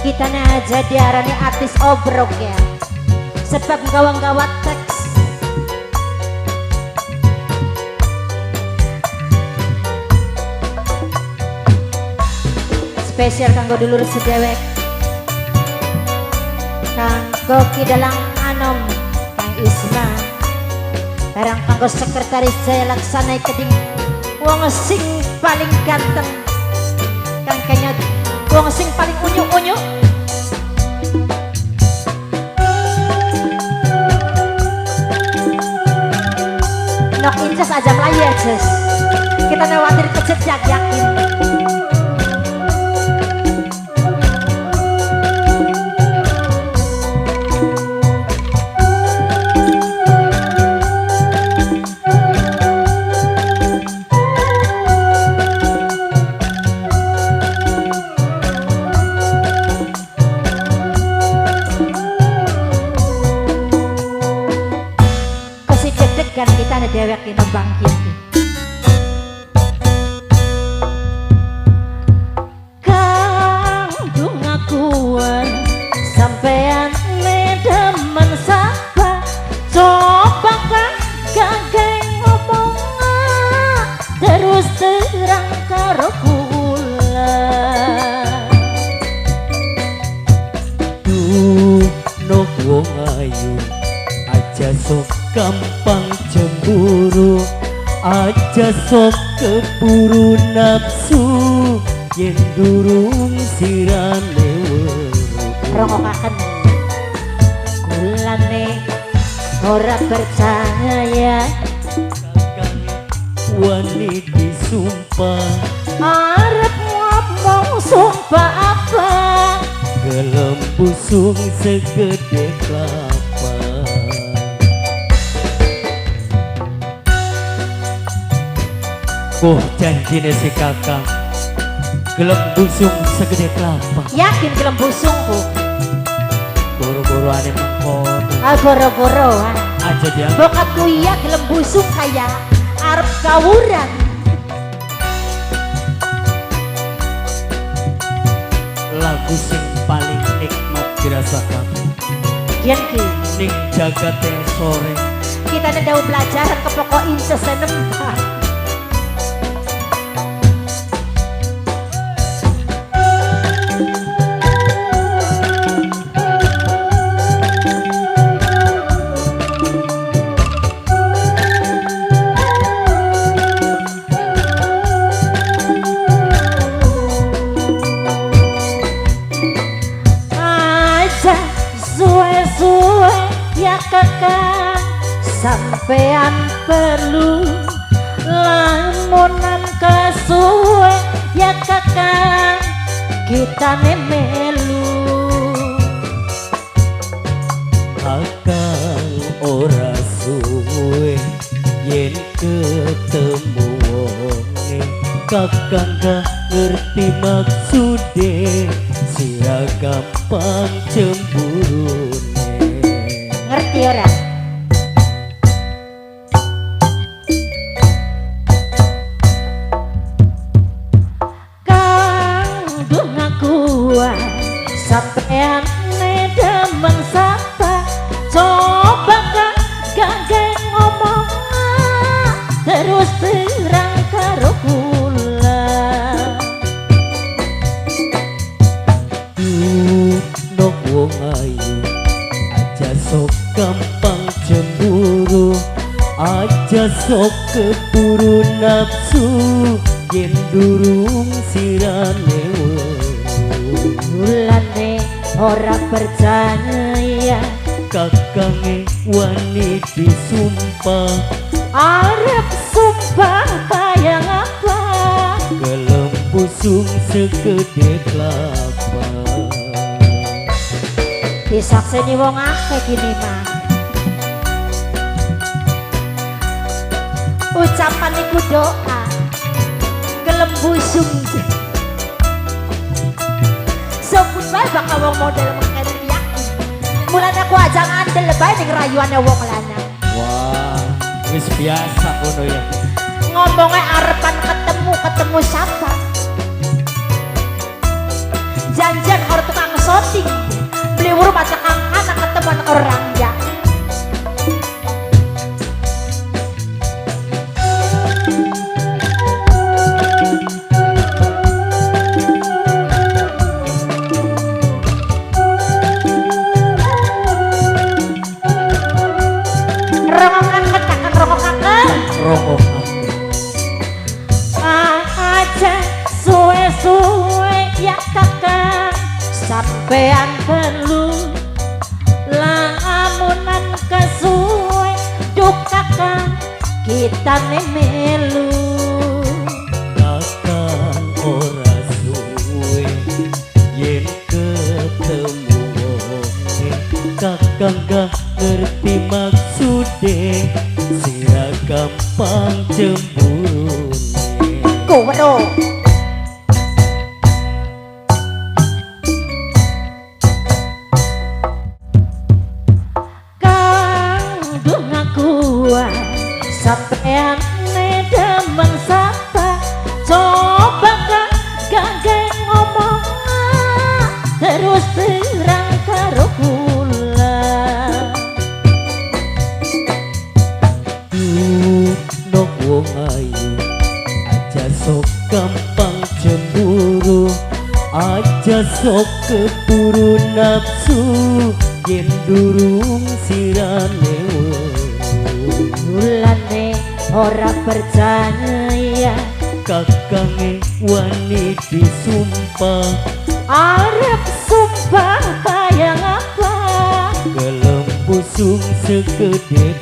Kita aja diarani artis obrok ya, sebab gawang-gawat teks. Spesial kanggo dulur sedewek, kanggo kidalang anom Kang Isma, barang kanggo sekretaris Jaya Laksana Keding, wong sing paling ganteng, Kang Kenyot, wong sing paling unyu-unyu. Nok incas aja melayu ya Jess, kita lewatin kejejak yakin. Kan kita ada dewek di nembang kiri. Kang dungakuan sampean nedemen sapa, coba kan gageng ngomong terus terang karo kula. Duh nok wong ayu aja sok gampang cemburu, aja sok keburu nafsu yen durung sirane weruh. Rongokaken kulane ora percaya, Kakang wani disumpah, arep ngomong sumpah apa, gelem busung segede kelapa. Oh janjine si Kakang gelem busung segede kelapa. yakin gelem busungku. Boro-boro ane mengkono Goro-goro aja dia. bokapku iya gelem busung kaya arep kawuran. Lagu sing paling nikmat dirasakan Kian ki ning jagate sore. kita nedau pelajaran ke pokok inces senembah. Suwe-suwe ya kakak, sampean perlu lamunan kesuwe ya kakak, kita melu. Kakang ora suwe yen ketemu wonge, Kakang gak ngerti maksude, sira gampang cemburune. Ngerti ora? Kang dungakuan sampean nedemen sapa, coba kan gageng ngomong terus terang karo kula. Duh nok wong ayu aja sok gampang cemburu, aja sok keburu nafsu yen durung sirane weruh. Mulane ora percaya, Kakange wani disumpah, arep sumpah kaya ngapa, gelem busung segede kelapa. disakseni wong akeh gini mah. Ucapan iku doa, gelem busung. Sebut bae bakal wong model mengkene yakin. Mulane aku aja ngandel bae ning rayuane wong lanang. Wah, wis biasa kono ya. ngomongnya arepan ketemu siapa? Janjian harus tukang syuting, beli urut macam anak ketemu anak orang ya. Rokok aja suwe-suwe ya kakak sampean perlu lamunan kesuwe duk kakak kita memelu kakang ora suwe yen ketemu wonge kakang gak ngerti maksude sira gampang cemburune kuwero kang dunga kuat sampean demang sapa coba gak ngomong terus terang karo kula nok wong ayu aja sok gampang cemburu aja sok keburu nafsu yen durung sirane mulane ora percaya kakange wani disumpah arep sumpah kaya ngapa gelem busung segede